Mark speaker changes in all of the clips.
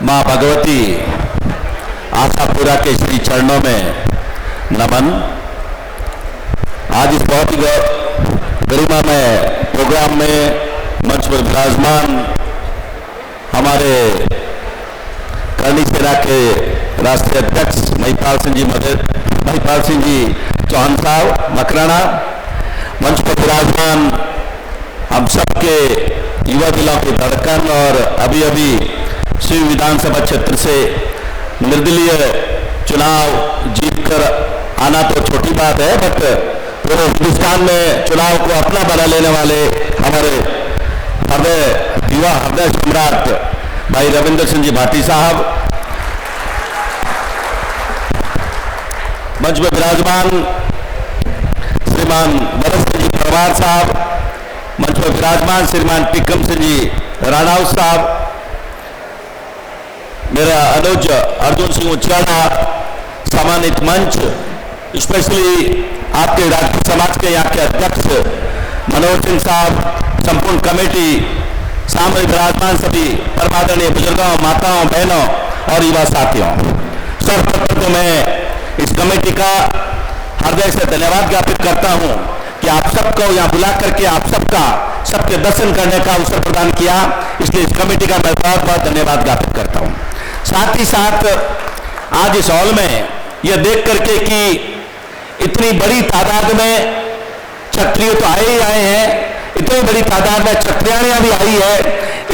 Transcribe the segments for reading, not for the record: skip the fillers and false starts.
Speaker 1: माँ भगवती आशापुरा के श्री चरणों में नमन। आज इस बहुत ही गरिमामय प्रोग्राम में मंच पर विराजमान हमारे करनी सेना के राष्ट्रीय अध्यक्ष महिपाल सिंह जी चौहान साहब मकराना, मंच पर विराजमान हम सबके युवा दिलों की धड़कन और अभी अभी शिव विधानसभा क्षेत्र से निर्दलीय चुनाव जीतकर आना तो छोटी बात है, बट पूरे हिंदुस्तान में चुनाव को अपना बना लेने वाले हमारे युवा हृदय सम्राट भाई रविंद्र सिंह जी भाटी साहब, मंच में विराजमान श्रीमान भरत सिंह जी परमार साहब, मंच में विराजमान श्रीमान टिकम सिंह जी राणावत साहब, मेरा अनुज अर्जुन सिंह उच्चाड़ा, सम्मानित मंच, स्पेशली आपके राजपूत समाज के यहाँ के अध्यक्ष मनोज सिंह साहब, संपूर्ण कमेटी, सामने विराजमान सभी परमादरणीय बुजुर्गों, माताओं, बहनों और युवा साथियों, सर्वप्रथम तो मैं इस कमेटी का हृदय से धन्यवाद ज्ञापित करता हूँ कि आप सबको यहाँ बुला करके आप सबके दर्शन करने का अवसर प्रदान किया, इसलिए इस कमेटी का मैं बहुत बहुत धन्यवाद ज्ञापित करता हूँ। साथ ही साथ आज इस हॉल में यह देख करके कि इतनी बड़ी तादाद में क्षत्रिय तो आए ही आए हैं, इतनी बड़ी तादाद में क्षत्रियाणियां भी आई है,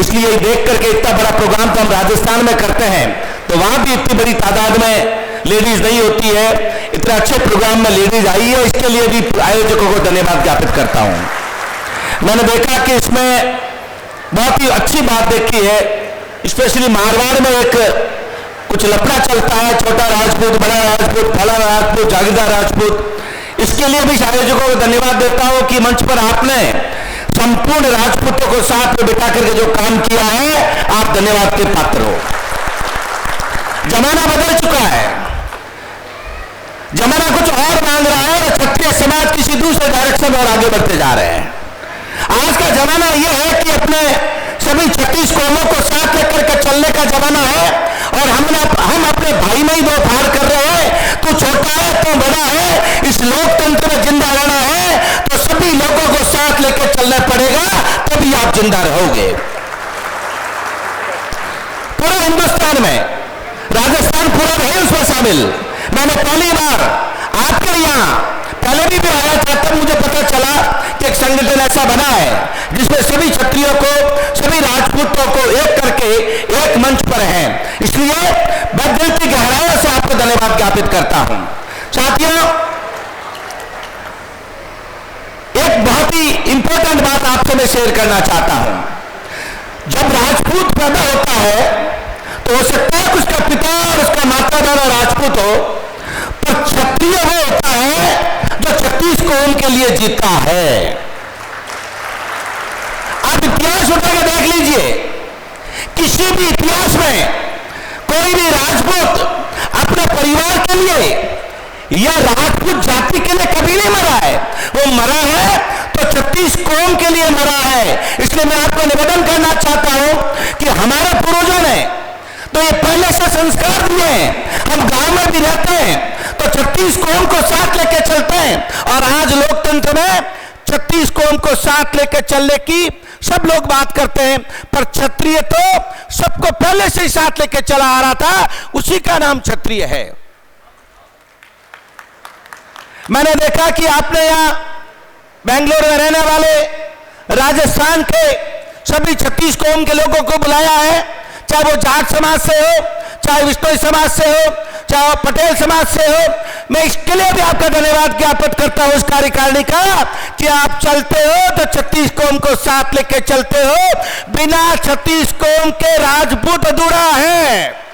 Speaker 1: इसलिए देख करके इतना बड़ा प्रोग्राम तो हम राजस्थान में करते हैं तो वहां भी इतनी बड़ी तादाद में लेडीज नहीं होती है, इतने अच्छे प्रोग्राम में लेडीज आई है, इसके लिए भी आयोजकों को धन्यवाद ज्ञापित करता हूं। मैंने देखा कि इसमें बहुत ही अच्छी बात देखी है, स्पेशली मारवाड़ में एक कुछ लफड़ा चलता है, छोटा राजपूत, बड़ा राजपूत, फला राजपूत, जागीरदार राजपूत, इसके लिए भी आयोजकों को धन्यवाद देता हूं कि मंच पर आपने संपूर्ण राजपूतों को साथ में बिठा करके जो काम किया है, आप धन्यवाद के पात्र हो। जमाना बदल चुका है, जमाना कुछ और मांग रहा है और क्षत्रिय समाज किसी दूसरे डायरेक्शन और आगे बढ़ते जा रहे हैं। आज का जमाना यह है कि अपने सभी 36 कौमों को साथ लेकर के चलने का जमाना है और हम अपने भाई में ही दो फाड़ कर रहे हैं, तो छोटा है तो बड़ा है, इस लोकतंत्र में जिंदा रहना है तो सभी लोगों को साथ लेकर चलना पड़ेगा, तभी आप जिंदा रहोगे। पूरे हिंदुस्तान में राजस्थान पूरा नहीं उसमें शामिल। मैंने पहली बार आपके यहाँ पहले भी आया था, तब मुझे पता चला कि एक संगठन ऐसा बना है जिसमें सभी क्षत्रियों को, सभी राजपूतों को एक करके एक मंच पर हैं, इसलिए मैं दिल की गहराइयों से आपको धन्यवाद ज्ञापित करता हूं। साथियों, एक बहुत ही इंपॉर्टेंट बात आपसे मैं शेयर करना चाहता हूं। जब राजपूत पैदा होता है तो हो सकता है कि उसका पिता और उसका माता दोनों राजपूत हो, पर क्षत्रिय वो होता है जो 36 कौम के लिए जीता है। आप इतिहास उठा के देख लीजिए, किसी भी इतिहास में कोई भी राजपूत अपने परिवार के लिए या राजपूत जाति के लिए कभी नहीं मरा है, वो मरा है तो 36 कौम के लिए मरा है। इसलिए मैं आपको निवेदन करना चाहता हूं कि हमारे पूर्वजों ने तो ये पहले से संस्कार दिए हैं, हम गांव में भी रहते हैं तो 36 कौम को साथ लेके चलते हैं और आज लोकतंत्र में 36 कौम को साथ लेके चलने की सब लोग बात करते हैं, पर क्षत्रिय तो सबको पहले से ही साथ लेके चला आ रहा था, उसी का नाम क्षत्रिय है। मैंने देखा कि आपने यहां बेंगलोर में रहने वाले राजस्थान के सभी 36 कौम के लोगों को बुलाया है, चाहे वो जाट समाज से हो, चाहे विष्णु समाज से हो, चाहे पटेल समाज से हो। मैं इसके लिए भी आपका धन्यवाद ज्ञापित करता हूं इस कार्यकारिणी का कि आप चलते हो तो 36 कौम को साथ लेके चलते हो। बिना 36 कौम के राजपूत अधूरा है।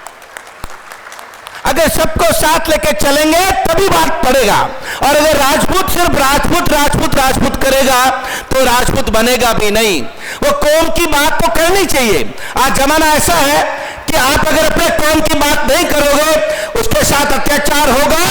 Speaker 1: अगर सबको साथ लेके चलेंगे तभी बात पड़ेगा, और अगर राजपूत सिर्फ राजपूत करेगा तो राजपूत बनेगा भी नहीं। वो कौम की बात तो करनी चाहिए। आज जमाना ऐसा है कि आप अगर अपने कौम की बात नहीं करोगे, उसके साथ अत्याचार होगा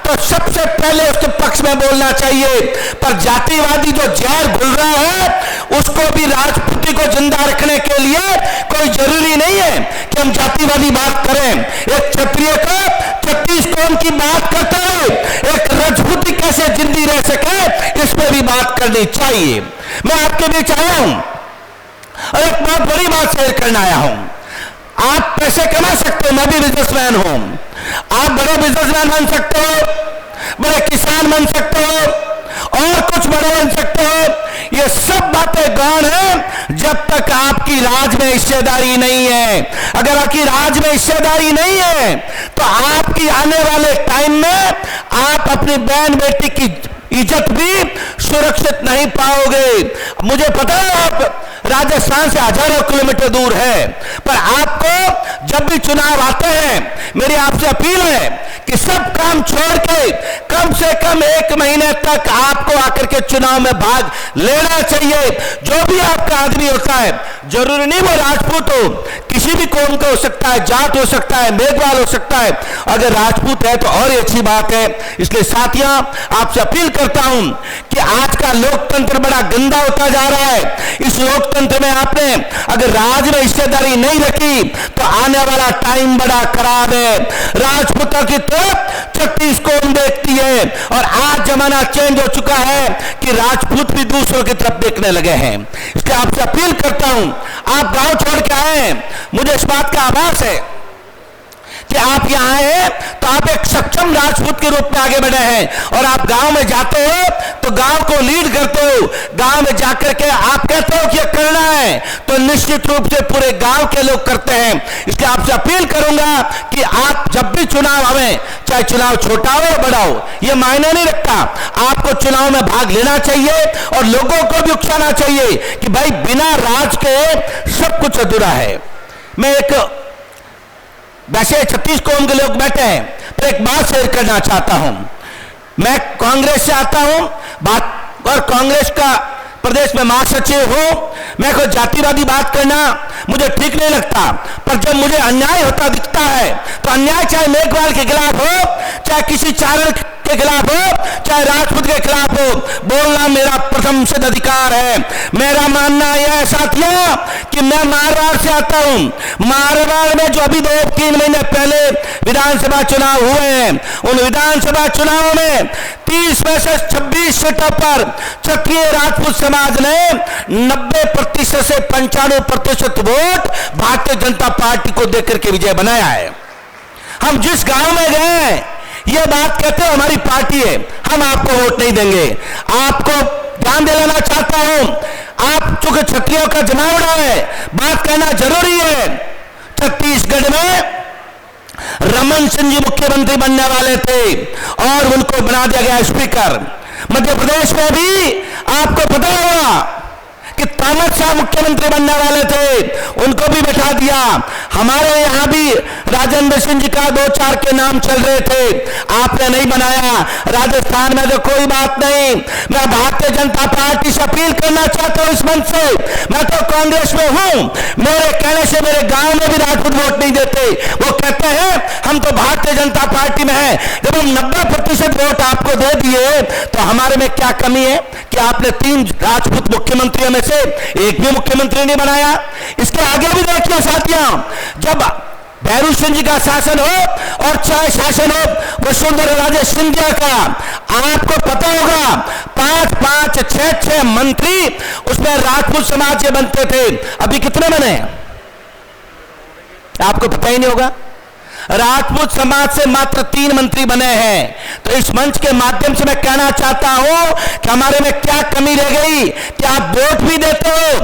Speaker 2: तो सबसे पहले उसके पक्ष में बोलना चाहिए। पर जातिवादी जो जहर घुल रहा है उसको भी राजपूती को जिंदा रखने के लिए कोई जरूरी नहीं है कि हम जातिवादी बात करें। एक क्षत्रिय को 36 कौम की बात करते हुए एक राजपूती कैसे जिंदी रह सके, इस पर भी बात करनी चाहिए। मैं आपके बीच आया हूं और एक बहुत बड़ी बात शेयर करने आया हूं। आप पैसे कमा सकते हो, मैं भी बिजनेसमैन हूं। आप बड़े बिजनेसमैन बन सकते हो, बड़े किसान बन सकते हो और कुछ बड़े बन सकते हो। ये सब बातें गौण है जब तक आपकी राज में हिस्सेदारी नहीं है। अगर आपकी राज में हिस्सेदारी नहीं है तो आपकी आने वाले टाइम में आप अपनी बहन बेटी की इज्जत भी सुरक्षित नहीं पाओगे। मुझे पता है आप राजस्थान से हजारों किलोमीटर दूर है, पर आपको जब भी चुनाव आते हैं मेरी आपसे अपील है कि सब काम छोड़ के कम से कम 1 महीने तक आपको आकर के चुनाव में भाग लेना चाहिए। जो भी आपका आदमी होता है, जरूरी नहीं वो राजपूत हो, किसी भी कौम का हो सकता है, जात हो सकता है, मेघवाल हो सकता है। अगर राजपूत है तो और अच्छी बात है। इसलिए साथियों, आपसे अपील करता हूं कि आज का लोकतंत्र बड़ा गंदा होता जा रहा है। इस लोकतंत्र में आपने अगर राज में हिस्सेदारी नहीं रखी तो आने वाला टाइम बड़ा खराब है। राजपूतों की तरफ 36 कौम देखती है और आज जमाना चेंज हो चुका है कि राजपूत भी दूसरों की तरफ देखने लगे हैं। इसलिए आपसे अपील करता हूं, आप गांव छोड़ के आए हैं, मुझे इस बात का आभास है कि आप यहां आए हैं तो आप एक सक्षम राजपूत के रूप में आगे बढ़े हैं और आप गांव में जाते हो तो गांव को लीड करते हो। गांव में जाकर के आप कहते हो कि ये करना है तो निश्चित रूप से पूरे गांव के लोग करते हैं। इसलिए आपसे अपील करूंगा कि आप जब भी चुनाव आवे, चाहे चुनाव छोटा हो या बड़ा हो, ये मायने नहीं रखता, आपको चुनाव में भाग लेना चाहिए और लोगों को भी उकसाना चाहिए कि भाई बिना राज के सब कुछ अधूरा है। मैं एक वैसे 36 कौम के लोग बैठे हैं, तो एक बात शेयर करना चाहता हूं। मैं कांग्रेस से आता हूं बात और कांग्रेस का प्रदेश में महासचिव हूं। मैं कोई जातिवादी बात करना मुझे ठीक नहीं लगता, पर जब मुझे अन्याय होता दिखता है तो अन्याय चाहे मेघवाल के खिलाफ हो, चाहे किसी चारण के खिलाफ हो, चाहे राजपूत के खिलाफ हो, बोलना मेरा प्रथम सिद्ध अधिकार है। मेरा मानना यह है साथियों कि मैं मारवाड़ से आता हूं। मारवाड़ में जो अभी 2-3 महीने पहले विधानसभा चुनाव हुए हैं, उन विधानसभा चुनावों में 30 में से 26 सीटों पर क्षत्रिय राजपूत समाज ने 90% से 95% वोट भारतीय जनता पार्टी को देकर के विजय बनाया है। हम जिस गांव में गए ये बात कहते हैं हमारी पार्टी है, हम आपको वोट नहीं देंगे। आपको ध्यान दिलाना चाहता हूं, आप चूंकि क्षत्रियों का जमावड़ा है, बात कहना जरूरी है। छत्तीसगढ़ में रमन सिंह जी मुख्यमंत्री बनने वाले थे और उनको बना दिया गया स्पीकर। मध्य प्रदेश में भी आपको पता होगा कि तामर शाह मुख्यमंत्री बनने वाले थे, उनको भी बैठा दिया। हमारे यहां भी राजेंद्र सिंह जी का 2-4 के नाम चल रहे थे, आपने नहीं बनाया। राजस्थान में तो कोई बात नहीं। मैं भारतीय जनता पार्टी से अपील करना चाहता हूं इस मंच से, मैं तो कांग्रेस में हूं, मेरे कहने से मेरे गांव में भी राजपूत वोट नहीं देते। वो कहते हैं हम तो भारतीय जनता पार्टी में हैं। जब हम 90% वोट आपको दे दिए तो हमारे में क्या कमी है कि आपने 3 राजपूत मुख्यमंत्रियों में से एक भी मुख्यमंत्री नहीं बनाया। इसके आगे भी देखिए साथियों, जब भैरू सिंह जी का शासन हो और चाहे शासन हो वसुंधरा राजे सिंधिया का, आपको पता होगा 5-5, 6-6 मंत्री उसमें राजपूत समाज के बनते थे। अभी कितने बने आपको पता ही नहीं होगा। राजपूत समाज से मात्र 3 मंत्री बने हैं। तो इस मंच के माध्यम से मैं कहना चाहता हूं कि हमारे में क्या कमी रह गई कि आप वोट भी देते हो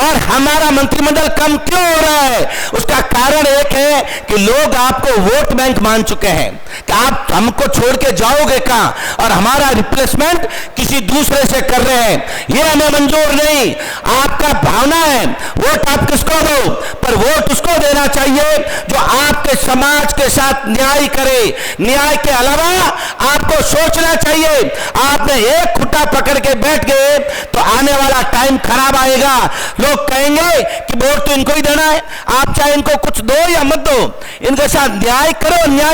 Speaker 2: और हमारा मंत्रिमंडल कम क्यों हो रहा है। उसका कारण एक है कि लोग आपको वोट बैंक मान चुके हैं कि आप हमको छोड़ के जाओगे कहां और हमारा रिप्लेसमेंट किसी दूसरे से कर रहे हैं। यह हमें मंजूर नहीं। आपका भावना है वोट आप किसको दो, पर वोट उसको देना चाहिए जो आपके समाज के साथ न्याय करे। न्याय के अलावा आपको सोचना चाहिए। आपने एक खुट्टा पकड़ के बैठ गए तो आने वाला टाइम खराब आएगा। लोग कहेंगे कि वोट तो इनको ही देना है, आप चाहे इनको कुछ दो या मत तो इनके साथ न्याय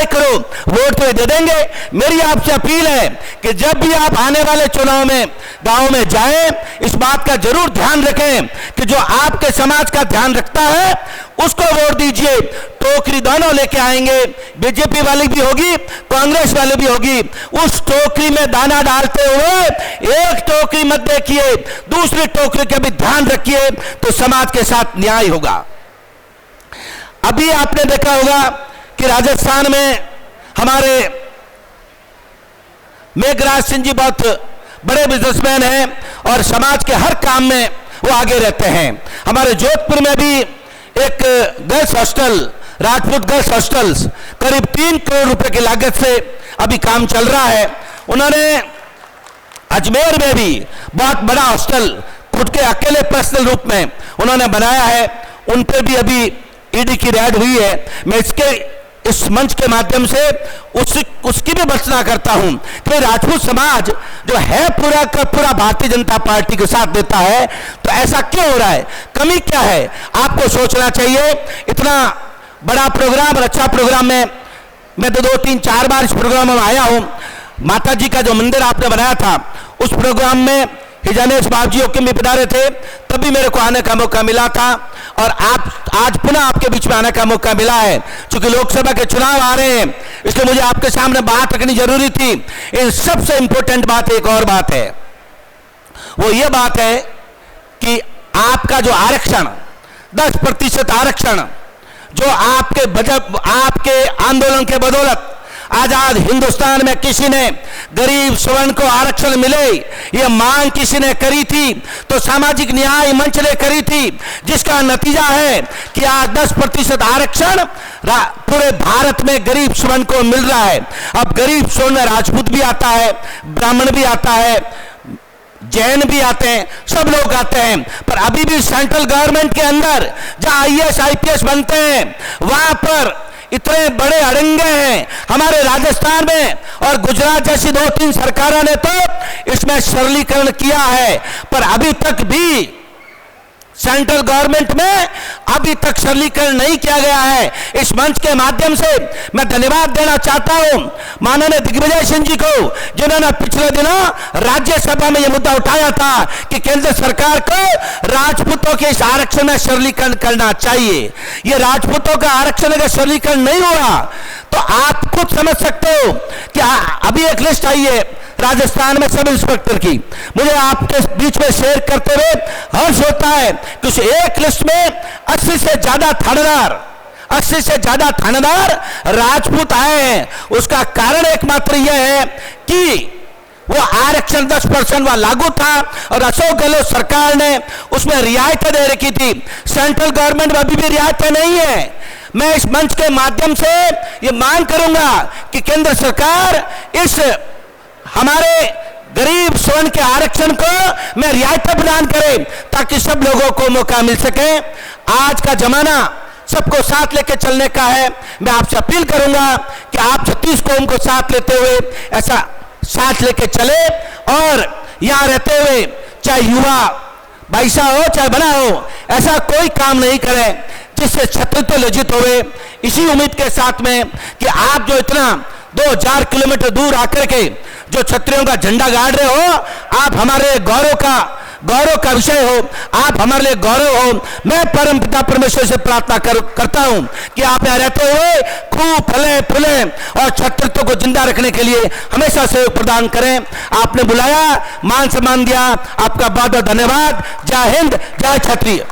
Speaker 2: करो, वोट तो दे देंगे। मेरी आपसे अपील है कि जब भी आप आने वाले चुनाव में गांव में जाएं, इस बात का जरूर ध्यान रखें कि जो आपके समाज का ध्यान रखता है उसको वोट दीजिए। टोकरी दोनों लेके आएंगे, बीजेपी वाली भी होगी, कांग्रेस वाली भी होगी। उस टोकरी में दाना डालते हुए एक टोकरी मत देखिए, दूसरी टोकरी का भी ध्यान रखिए, तो समाज के साथ न्याय होगा। अभी आपने देखा होगा कि राजस्थान में हमारे मेघराज सिंह जी बहुत बड़े बिजनेसमैन हैं और समाज के हर काम में वो आगे रहते हैं। हमारे जोधपुर में भी एक girls hostel, Rajput girls hostels, करीब 3 करोड़ रुपए की लागत से अभी काम चल रहा है। उन्होंने अजमेर में भी बहुत बड़ा हॉस्टल खुद के अकेले पर्सनल रूप में उन्होंने बनाया है, उन पर भी अभी ईडी की रेड हुई है। मैं इस मंच के माध्यम से उसकी भी भर्त्सना करता हूं कि राजपूत समाज जो है पूरा का पूरा भारतीय जनता पार्टी के साथ देता है, तो ऐसा क्यों हो रहा है, कमी क्या है, आपको सोचना चाहिए। इतना बड़ा प्रोग्राम और अच्छा प्रोग्राम में मैं तो 2, 3, 4 बार इस प्रोग्राम में आया हूं। माता जी का जो मंदिर आपने बनाया था, उस प्रोग्राम में हिजानेश बाबू जी ओके में पधारे थे, तभी मेरे को आने का मौका मिला था और आज पुनः आपके बीच में आने का मौका मिला है। क्योंकि लोकसभा के चुनाव आ रहे हैं, इसलिए मुझे आपके सामने बात रखनी जरूरी थी। इन सबसे इंपॉर्टेंट बात एक और बात है, वो ये बात है कि आपका जो आरक्षण 10% आरक्षण जो आपके आंदोलन के बदौलत आजाद हिंदुस्तान में किसी ने गरीब सवर्ण को आरक्षण मिले, यह मांग किसी ने करी थी, तो सामाजिक न्याय मंच ने करी थी, जिसका नतीजा है कि आज 10% आरक्षण पूरे भारत में गरीब सवर्ण को मिल रहा है। अब गरीब सवर्ण में राजपूत भी आता है, ब्राह्मण भी आता है, जैन भी आते हैं, सब लोग आते हैं। पर अभी भी सेंट्रल गवर्नमेंट के अंदर जहां IAS IPS बनते हैं, वहां पर इतने बड़े अड़ंगे हैं हमारे राजस्थान में, और गुजरात जैसी 2-3 सरकारों ने तो इसमें सरलीकरण किया है, पर अभी तक भी सेंट्रल गवर्नमेंट में अभी तक सरलीकरण नहीं किया गया है। इस मंच के माध्यम से मैं धन्यवाद देना चाहता हूं माननीय दिग्विजय सिंह जी को, जिन्होंने पिछले दिनों राज्यसभा में यह मुद्दा उठाया था कि केंद्र सरकार को राजपूतों के इस आरक्षण में सरलीकरण करना चाहिए। यह राजपूतों का आरक्षण का सरलीकरण नहीं हुआ तो आप खुद समझ सकते हो कि अभी एक लिस्ट आई है राजस्थान में सब इंस्पेक्टर की, मुझे आपके बीच में शेयर करते हुए हर्ष होता है कि उस एक लिस्ट में 80 से ज्यादा थानेदार राजपूत आए हैं। उसका कारण एकमात्र यह है कि वो आरक्षण 10% वह लागू था और अशोक गहलोत सरकार ने उसमें रियायतें दे रखी थी। सेंट्रल गवर्नमेंट में अभी भी रियायतें नहीं है। मैं इस मंच के माध्यम से ये मांग करूंगा कि केंद्र सरकार इस हमारे गरीब सवर्ण के आरक्षण को में रियायतें प्रदान करे, ताकि सब लोगों को मौका मिल सके। आज का जमाना सबको साथ लेके चलने का है। मैं आपसे अपील करूंगा कि आप 36 कौम को साथ लेते हुए ऐसा साथ लेके चले, और यहां रहते हुए चाहे युवा भाईसा हो चाहे बना हो, ऐसा कोई काम नहीं करें जिससे छत्रित्व लज्जित होवे। इसी उम्मीद के साथ में कि आप जो इतना 2000 किलोमीटर दूर आकर के जो क्षत्रियों का झंडा गाड़ रहे हो, आप हमारे गौरव का विषय हो, आप हमारे लिए गौरव हो। मैं परम पिता परमेश्वर से प्रार्थना करता हूं कि आप यहाँ रहते हुए खूब फले फूले और छत्रित्व को जिंदा रखने के लिए हमेशा सहयोग प्रदान करें। आपने बुलाया, मान सम्मान दिया, आपका बहुत बहुत धन्यवाद। जय हिंद, जय क्षत्रिय।